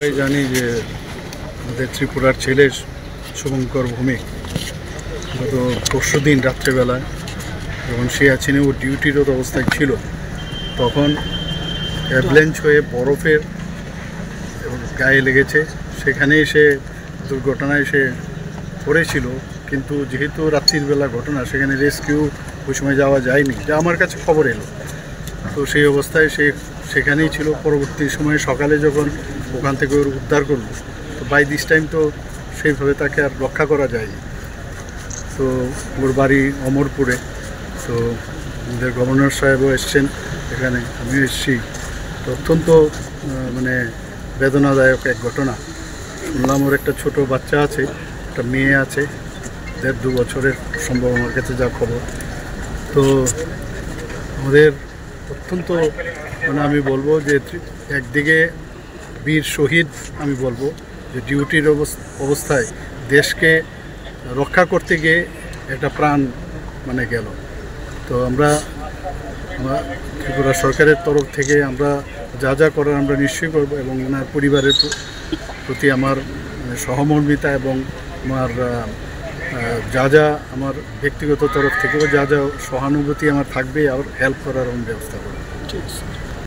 সবাই জানি যে আমাদের ত্রিপুরার ছেলে শুভঙ্কর ভৌমিক গত পরশুদিন রাত্রেবেলায় যখন সিয়াচিনে ও ডিউটিরত অবস্থায় ছিল তখন অ্যাভলাঞ্চ হয়ে বরফের গায়ে লেগেছে। সেখানেই সে দুর্ঘটনায় সে পড়েছিল, কিন্তু যেহেতু রাত্রির বেলা ঘটনা সেখানে রেস্কিউ ওই সময় যাওয়া যায়নি, যা আমার কাছে খবর এলো। তো সেই অবস্থায় সে সেখানেই ছিল। পরবর্তী সময়ে সকালে যখন ওখান থেকে ওর উদ্ধার করলো, তো বাই দিস টাইম তো সেইভাবে তাকে আর রক্ষা করা যায়নি। তো ওর বাড়ি অমরপুরে। তো আমাদের গভর্নর সাহেবও এসছেন এখানে, আমিও এসেছি। তো অত্যন্ত মানে বেদনাদায়ক এক ঘটনা। শুনলাম ওর একটা ছোট বাচ্চা আছে, একটা মেয়ে আছে 1.5-2 বছরের সম্ভব, আমার কাছে যা খবর। তো আমাদের অত্যন্ত মানে আমি বলবো যে একদিকে বীর শহীদ, আমি বলবো যে ডিউটির অবস্থায় দেশকে রক্ষা করতে গিয়ে একটা প্রাণ মানে গেল। তো আমরা ত্রিপুরা সরকারের তরফ থেকে আমরা যা যা করার আমরা নিশ্চয়ই করব, এবং ওনার পরিবারের প্রতি আমার সহমর্মিতা এবং আমার যা আমার ব্যক্তিগত তরফ থেকেও যা সহানুভূতি আমার থাকবে, আর হেল্প করার আমি ব্যবস্থা করব। ঠিক আছে।